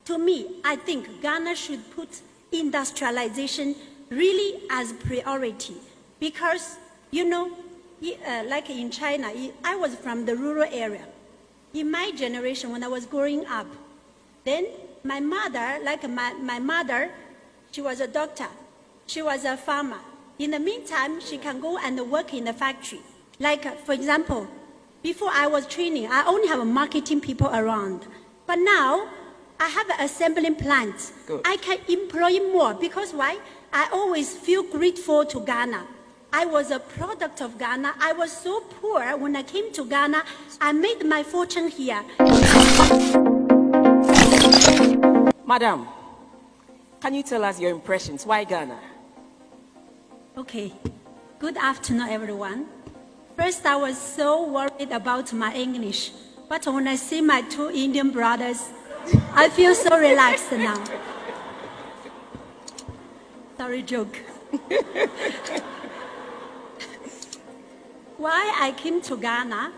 To me, I think Ghana should put industrialization really as priority because, like in China, I was from the rural area. In my generation, when I was growing up, then my mother, my mother, she was a doctor. She was a farmer. In the meantime, she can go and work in the factory. For example, before I was training, I only have marketing people around. But now, I have an assembling plant. Good. I can employ more because why? I always feel grateful to Ghana. I was a product of Ghana. I was so poor when I came to Ghana. I made my fortune here. Madam, can you tell us your impressions? Why Ghana? Okay. Good afternoon, everyone. First, I was so worried about my English. But when I see my two Indian brothers, I feel so relaxed now. Sorry, joke. Why I came to Ghana?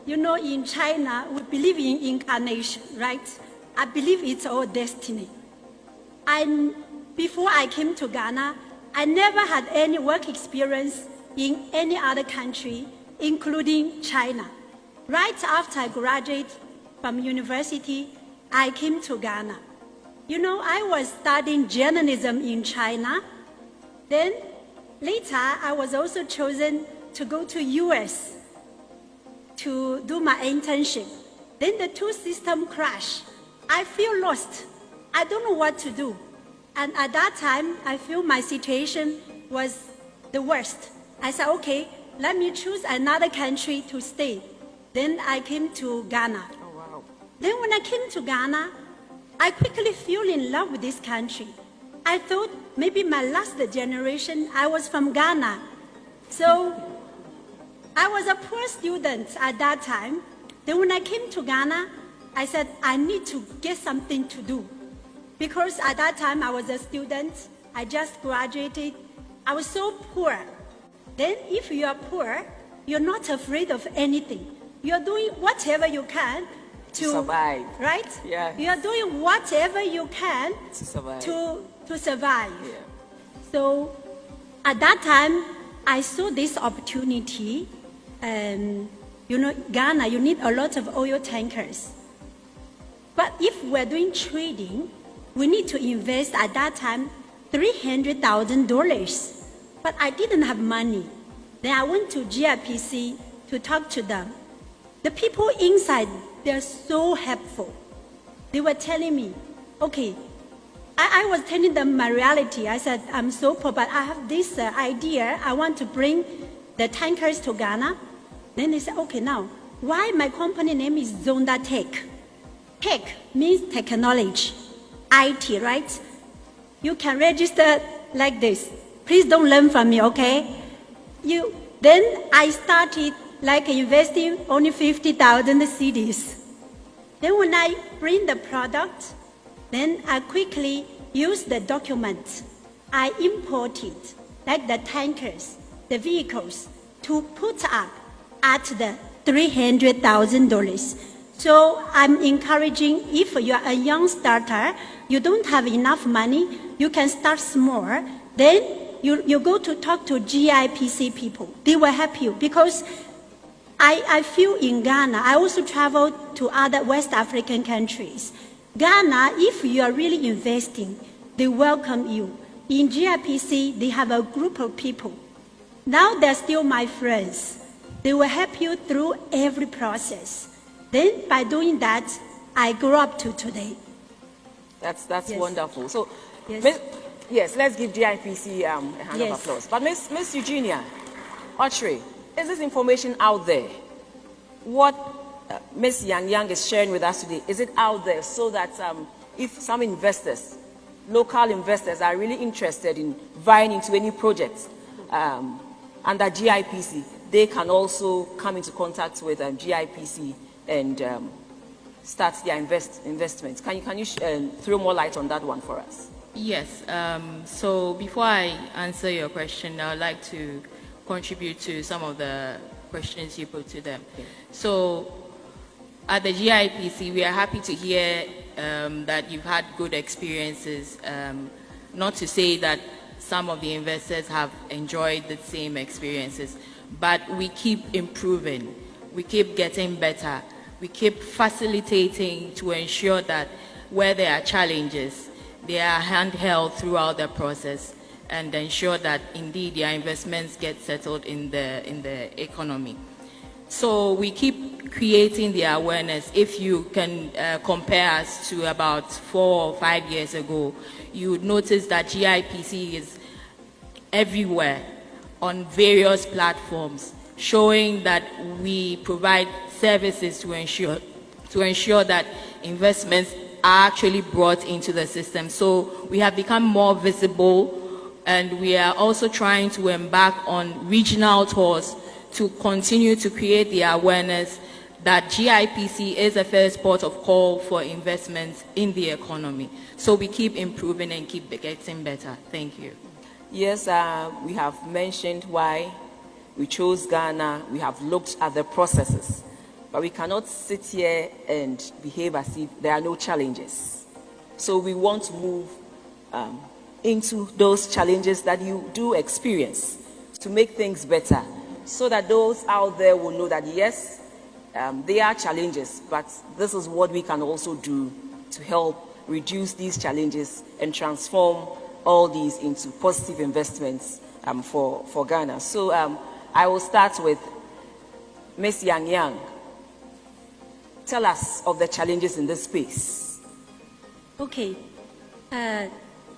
In China, we believe in incarnation, right? I believe it's our destiny. Before I came to Ghana, I never had any work experience in any other country, including China. Right after I graduated from university, I came to Ghana. I was studying journalism in China. Then later, I was also chosen to go to US to do my internship. Then the two systems crashed. I feel lost. I don't know what to do. And at that time, I feel my situation was the worst. I said, okay, let me choose another country to stay. Then I came to Ghana. Oh, wow. Then when I came to Ghana, I quickly fell in love with this country. I thought maybe my last generation, I was from Ghana. So I was a poor student at that time. Then when I came to Ghana, I said, I need to get something to do. Because at that time, I was a student. I just graduated. I was so poor. Then if you are poor, you're not afraid of anything. You're doing whatever you can to survive. Right? Yeah. You are doing whatever you can to survive. To survive. Yeah. So at that time, I saw this opportunity. Ghana, you need a lot of oil tankers. But if we're doing trading, we need to invest at that time $300,000. But I didn't have money. Then I went to GIPC to talk to them. The people inside, they're so helpful. They were telling me, okay, I was telling them my reality. I said, I'm so poor, but I have this idea. I want to bring the tankers to Ghana. Then they said, okay, now, why my company name is Zonda Tech? Tech means technology, IT, right? You can register like this. Please don't learn from me, okay? Then I started investing only 50,000 cedis. Then when I bring the product, then I quickly use the documents. I imported the tankers, the vehicles, to put up at the $300,000. So I'm encouraging, if you're a young starter, you don't have enough money, you can start small. Then you go to talk to GIPC people. They will help you because I feel in Ghana, I also travel to other West African countries. Ghana, if you are really investing, they welcome you. In GIPC, they have a group of people. Now they're still my friends. They will help you through every process. Then by doing that, I grew up to today. That's yes. Wonderful. So, yes. Let's give GIPC a hand of applause. But Miss Eugenia Otchere, is this information out there? What Miss Yang is sharing with us today, is it out there so that if some investors, local investors, are really interested in buying into any projects under GIPC, they can also come into contact with GIPC and start their investments. Can you throw more light on that one for us? Yes. So before I answer your question, I would like to contribute to some of the questions you put to them. Okay. So at the GIPC, we are happy to hear that you've had good experiences, not to say that some of the investors have enjoyed the same experiences, but we keep improving, we keep getting better, we keep facilitating to ensure that where there are challenges, they are handheld throughout the process and ensure that indeed their investments get settled in the economy. So we keep creating the awareness. If you can compare us to about 4 or 5 years ago, you would notice that GIPC is everywhere on various platforms, showing that we provide services to ensure that investments are actually brought into the system. So we have become more visible, and we are also trying to embark on regional tours to continue to create the awareness that GIPC is a first port of call for investments in the economy. So we keep improving and keep getting better. Thank you. Yes, we have mentioned why we chose Ghana. We have looked at the processes, but we cannot sit here and behave as if there are no challenges. So we want to move into those challenges that you do experience to make things better, so that those out there will know that yes, there are challenges, but this is what we can also do to help reduce these challenges and transform all these into positive investments for Ghana. So I will start with Ms. Yang Yang. Tell us of the challenges in this space. Okay.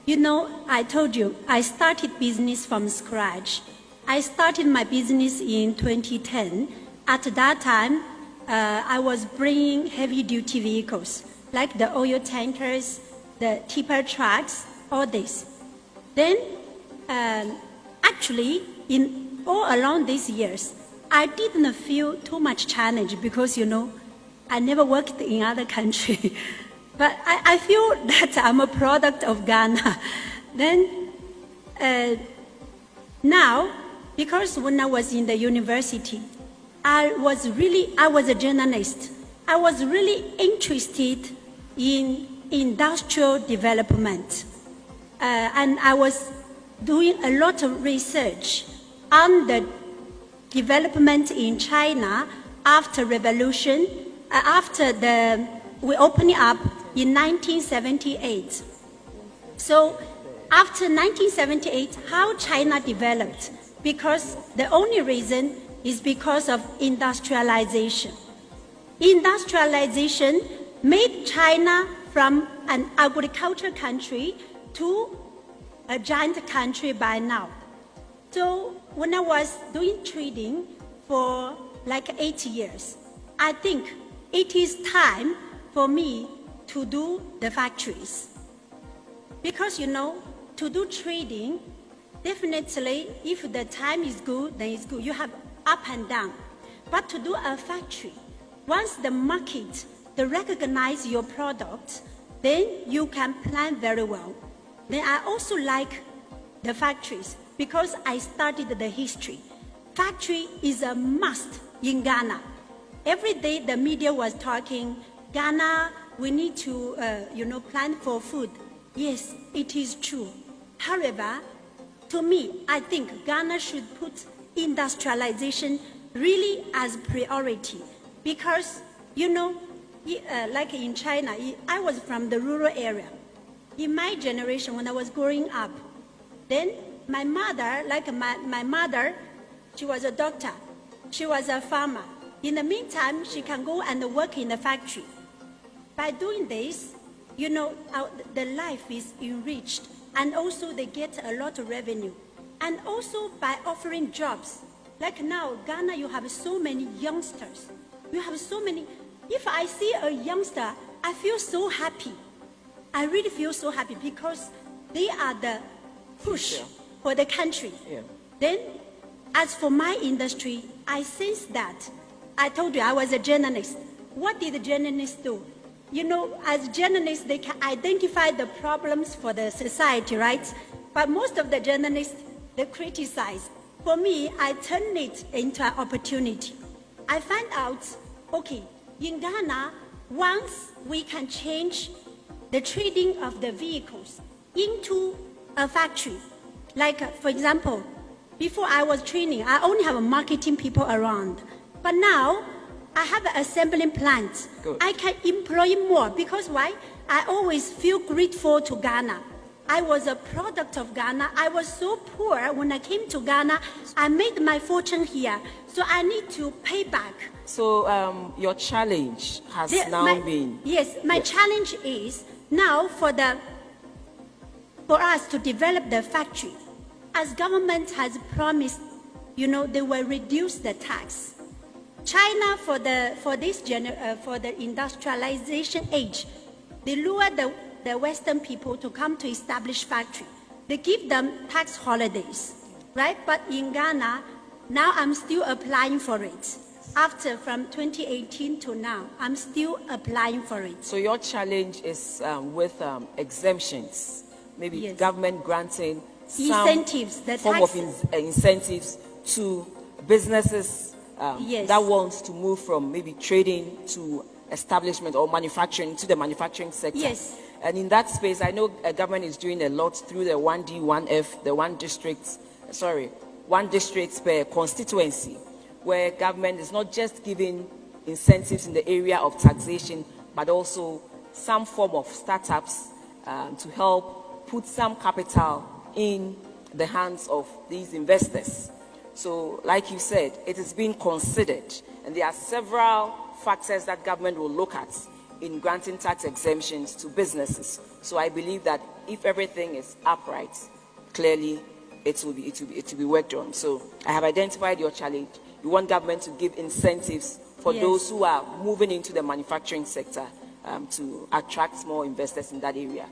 You know, I told you, I started business from scratch. I started my business in 2010. At that time, I was bringing heavy-duty vehicles, like the oil tankers, the tipper trucks, all this. Then, actually, in all along these years, I didn't feel too much challenge because, you know, I never worked in other country. But I feel that I'm a product of Ghana. Then, now, because when I was in the university, I was a journalist. I was really interested in industrial development. And I was doing a lot of research on the development in China after revolution, after we opened it up in 1978. So after 1978, how China developed, because the only reason is because of industrialization. Industrialization made China from an agricultural country to a giant country by now. So when I was doing trading for like 8 years, I think it is time for me to do the factories. Because, you know, to do trading, definitely, if the time is good, then it's good. You have up and down. But to do a factory, once the market, they recognize your product, then you can plan very well. Then I also like the factories because I studied the history. Factory is a must in Ghana. Every day the media was talking, Ghana, we need to, plan for food. Yes, it is true. However, to me, I think Ghana should put industrialization really as priority because, you know, like in China, I was from the rural area. In my generation, when I was growing up, then my mother, my mother, she was a doctor. She was a farmer. In the meantime, she can go and work in the factory. By doing this, you know, the life is enriched, and also they get a lot of revenue. And also by offering jobs. Like now, Ghana, you have so many youngsters. You have so many. If I see a youngster, I feel so happy. I really feel so happy because they are the push for the country. Yeah. Then, as for my industry, I sense that. I told you I was a journalist. What did the journalists do? You know, as journalists, they can identify the problems for the society, right? But most of the journalists, they criticize. For me, I turn it into an opportunity. I find out, okay, in Ghana, once we can change the trading of the vehicles into a factory. Like, for example, before I was training, I only have marketing people around. But now, I have an assembling plant. Good. I can employ more because why? I always feel grateful to Ghana. I was a product of Ghana. I was so poor when I came to Ghana. I made my fortune here. So I need to pay back. So your challenge has been... Yes, my challenge is now for us to develop the factory. As government has promised, they will reduce the tax. China, for the industrialization age, they lure the Western people to come to establish factory. They give them tax holidays, right? But in Ghana, now I'm still applying for it. From 2018 to now, I'm still applying for it. So your challenge is with exemptions, maybe Yes. government granting Incentives, the some tax- of incentives to businesses Yes. that wants to move from maybe trading to establishment or manufacturing to the manufacturing sector. Yes. And in that space, I know government is doing a lot through the 1D, 1F, the one district per constituency, where government is not just giving incentives in the area of taxation, but also some form of startups to help put some capital in the hands of these investors. So, like you said, it is being considered, and there are several factors that government will look at in granting tax exemptions to businesses. So I believe that if everything is upright, clearly it will be worked on. So I have identified your challenge. You want government to give incentives for Yes. those who are moving into the manufacturing sector to attract more investors in that area.